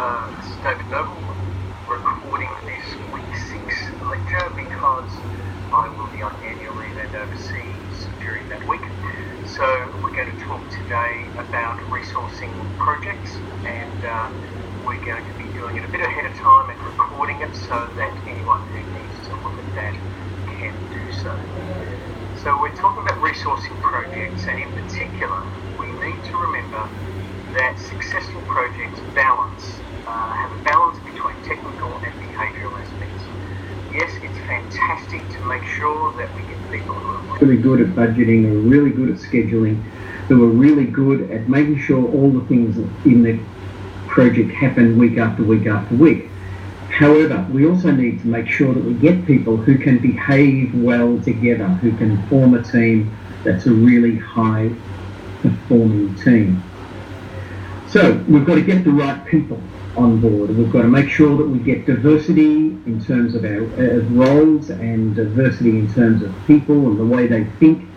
This is David Noble, recording this week 6 lecture because I will be on annual leave and overseas during that week. So we're going to talk today about resourcing projects, and we're going to be doing it a bit ahead of time and recording it so that anyone who needs to look at that can do so. So we're talking about resourcing projects, and in particular, we need to remember that successful projects have a balance between technical and behavioural aspects. Yes, it's fantastic to make sure that we get people who are really good at budgeting, who are really good at scheduling, who are really good at making sure all the things in the project happen week after week after week. However, we also need to make sure that we get people who can behave well together, who can form a team that's a really high performing team. So we've got to get the right people on board. We've got to make sure that we get diversity in terms of our roles and diversity in terms of people and the way they think,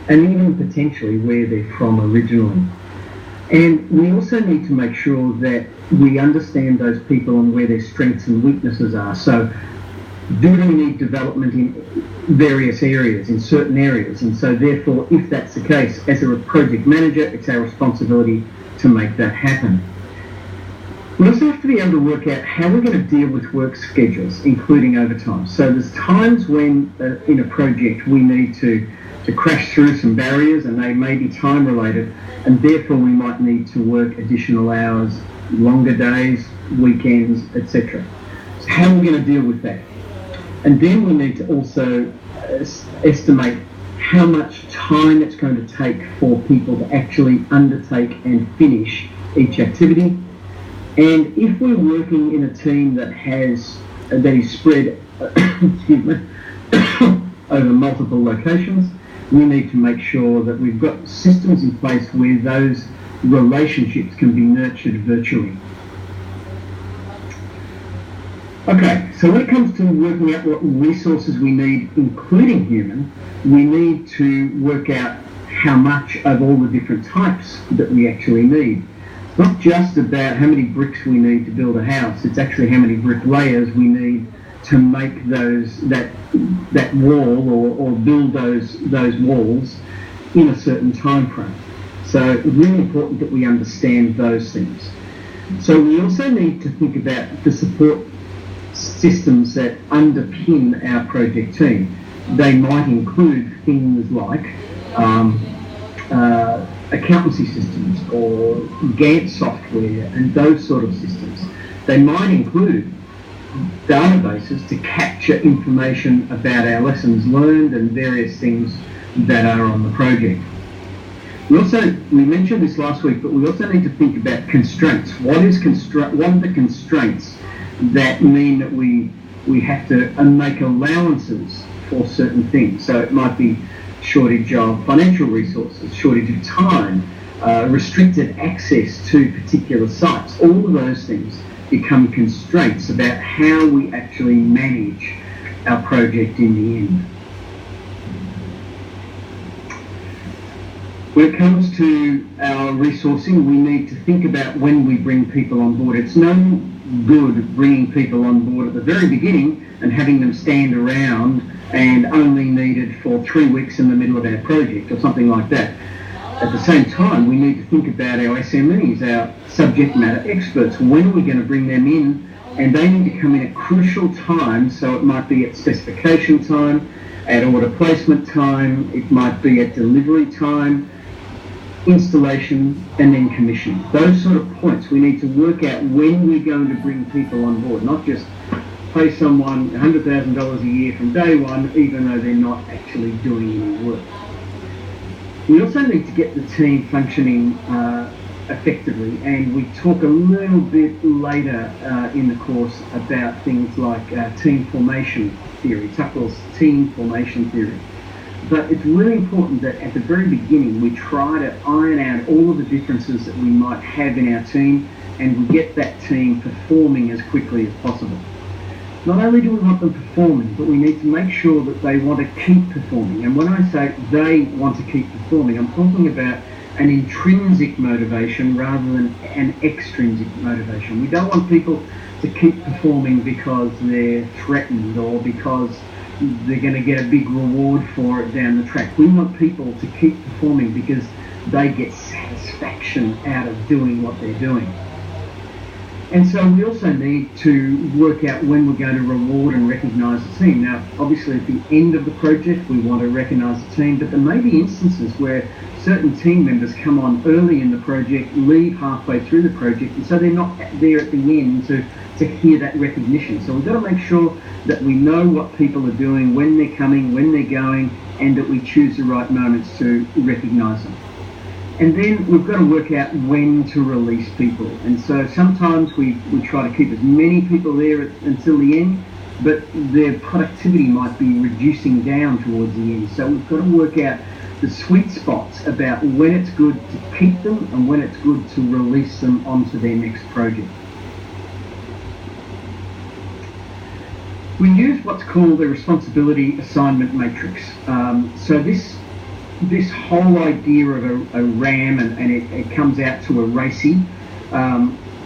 and even potentially where they're from originally. And we also need to make sure that we understand those people and where their strengths and weaknesses are. So do they need development in various areas, in certain areas? And so therefore, if that's the case, as a project manager, it's our responsibility to make that happen. We also have to be able to work out how we're going to deal with work schedules, including overtime. So there's times when in a project we need to crash through some barriers, and they may be time related, and therefore we might need to work additional hours, longer days, weekends, etc. So how are we going to deal with that? And then we need to also estimate how much time it's going to take for people to actually undertake and finish each activity. And if we're working in a team that is spread over multiple locations, we need to make sure that we've got systems in place where those relationships can be nurtured virtually. Okay, so when it comes to working out what resources we need, including human, we need to work out how much of all the different types that we actually need. It's not just about how many bricks we need to build a house, it's actually how many brick layers we need to make that wall or build those walls in a certain time frame. So it's really important that we understand those things. So we also need to think about the support systems that underpin our project team. They might include things like accountancy systems or Gantt software and those sort of systems. They might include databases to capture information about our lessons learned and various things that are on the project. We mentioned this last week, but we also need to think about constraints. What are the constraints that mean that we have to make allowances for certain things? So it might be shortage of financial resources, shortage of time, restricted access to particular sites. All of those things become constraints about how we actually manage our project in the end. When it comes to our resourcing, we need to think about when we bring people on board. It's no good bringing people on board at the very beginning and having them stand around and only needed for 3 weeks in the middle of our project or something like that. At the same time, we need to think about our SMEs, our subject matter experts. When are we going to bring them in? And they need to come in at crucial times, so it might be at specification time, at order placement time, it might be at delivery time, installation, and then commissioning. Those sort of points, we need to work out when we're going to bring people on board, not just pay someone $100,000 a year from day one, even though they're not actually doing any work. We also need to get the team functioning effectively, and we talk a little bit later in the course about things like team formation theory, Tuckle's team formation theory. But it's really important that at the very beginning we try to iron out all of the differences that we might have in our team, and we get that team performing as quickly as possible. Not only do we want them performing, but we need to make sure that they want to keep performing. And when I say they want to keep performing, I'm talking about an intrinsic motivation rather than an extrinsic motivation. We don't want people to keep performing because they're threatened or because they're going to get a big reward for it down the track. We want people to keep performing because they get satisfaction out of doing what they're doing. And so we also need to work out when we're going to reward and recognise the team. Now, obviously at the end of the project, we want to recognise the team, but there may be instances where certain team members come on early in the project, leave halfway through the project, and so they're not there at the end to hear that recognition. So we've got to make sure that we know what people are doing, when they're coming, when they're going, and that we choose the right moments to recognise them. And then we've got to work out when to release people. And so sometimes we try to keep as many people there until the end, but their productivity might be reducing down towards the end. So we've got to work out the sweet spots about when it's good to keep them and when it's good to release them onto their next project. We use what's called a responsibility assignment matrix. So this whole idea of a RAM, and it comes out to a RACI,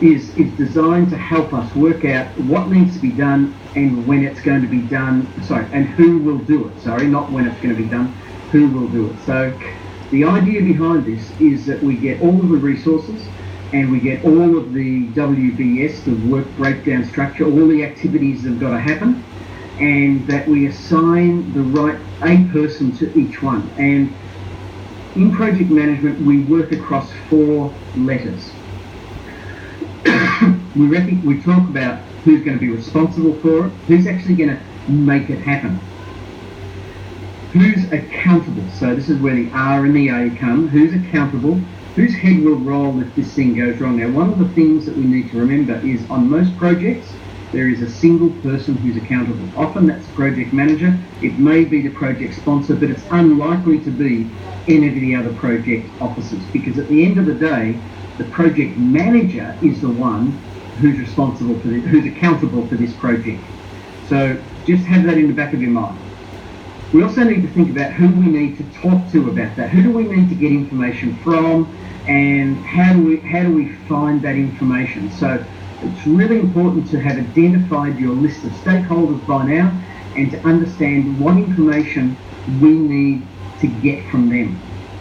is designed to help us work out what needs to be done and when it's going to be done, and who will do it. Not when it's going to be done, who will do it. So the idea behind this is that we get all of the resources and we get all of the WBS, the work breakdown structure, all the activities that have got to happen, and that we assign the right a person to each one. And in project management, we work across 4 letters. we talk about who's going to be responsible for it, who's actually going to make it happen, who's accountable. So this is where the R and the A come. Who's accountable? Whose head will roll if this thing goes wrong? Now, one of the things that we need to remember is on most projects, there is a single person who's accountable. Often that's the project manager. It may be the project sponsor, but it's unlikely to be any of the other project officers, because at the end of the day, the project manager is the one who's responsible for who's accountable for this project. So just have that in the back of your mind. We also need to think about who we need to talk to about that. Who do we need to get information from, and how do we find that information? So it's really important to have identified your list of stakeholders by now and to understand what information we need to get from them.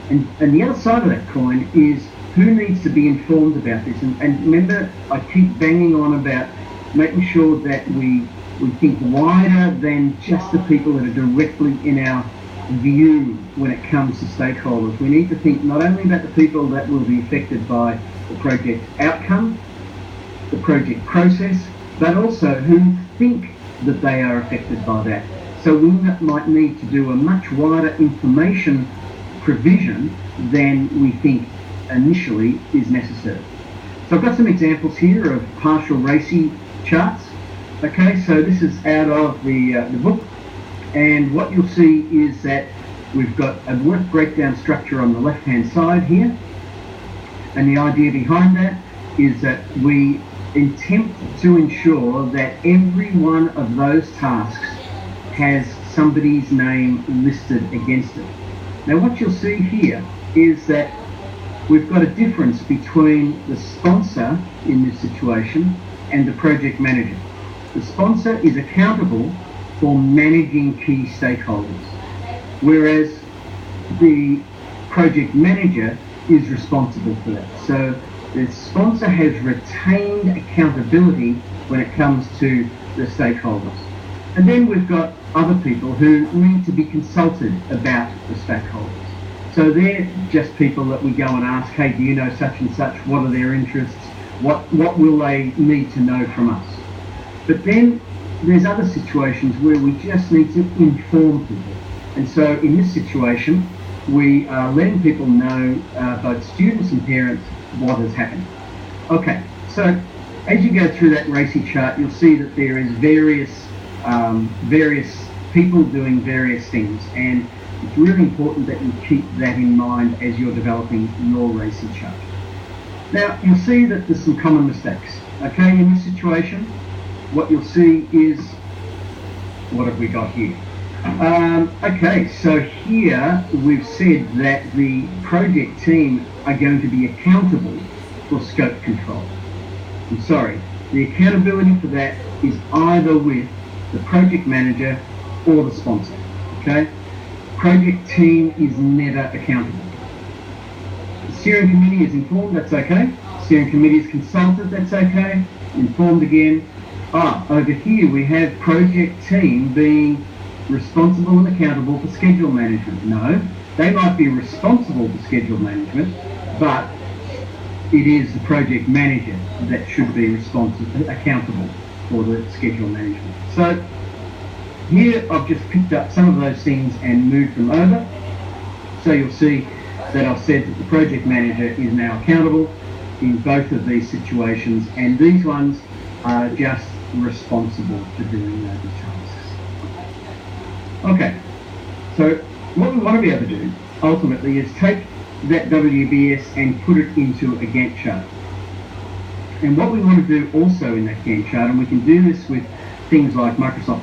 And the other side of that coin is who needs to be informed about this. And remember, I keep banging on about making sure that we think wider than just the people that are directly in our view when it comes to stakeholders. We need to think not only about the people that will be affected by the project outcome, the project process, but also who think that they are affected by that. So we might need to do a much wider information provision than we think initially is necessary. So I've got some examples here of partial RACI charts. Okay, so this is out of the book, and what you'll see is that we've got a work breakdown structure on the left hand side here, and the idea behind that is that we attempt to ensure that every one of those tasks has somebody's name listed against it. Now what you'll see here is that we've got a difference between the sponsor in this situation and the project manager. The sponsor is accountable for managing key stakeholders, whereas the project manager is responsible for that. So the sponsor has retained accountability when it comes to the stakeholders. And then we've got other people who need to be consulted about the stakeholders. So they're just people that we go and ask, hey, do you know such and such? What are their interests? What will they need to know from us? But then there's other situations where we just need to inform people. And so in this situation, we are letting people know, both students and parents, what has happened. Okay, so as you go through that RACI chart, you'll see that there is various people doing various things, and it's really important that you keep that in mind as you're developing your RACI chart. Now, you'll see that there's some common mistakes. Okay, in this situation, what you'll see is, what have we got here? Okay, so here we've said that the project team are going to be accountable for scope control. I'm sorry, the accountability for that is either with the project manager or the sponsor, okay? Project team is never accountable. The steering committee is informed, that's okay. Steering committee is consulted, that's okay. Informed again. Over here we have project team being responsible and accountable for schedule management. No, they might be responsible for schedule management, but it is the project manager that should be accountable for the schedule management. So here I've just picked up some of those things and moved them over. So you'll see that I've said that the project manager is now accountable in both of these situations, and these ones are just responsible for doing those tasks. Okay, so what we want to be able to do ultimately is take that WBS and put it into a Gantt chart. And what we want to do also in that Gantt chart, and we can do this with things like Microsoft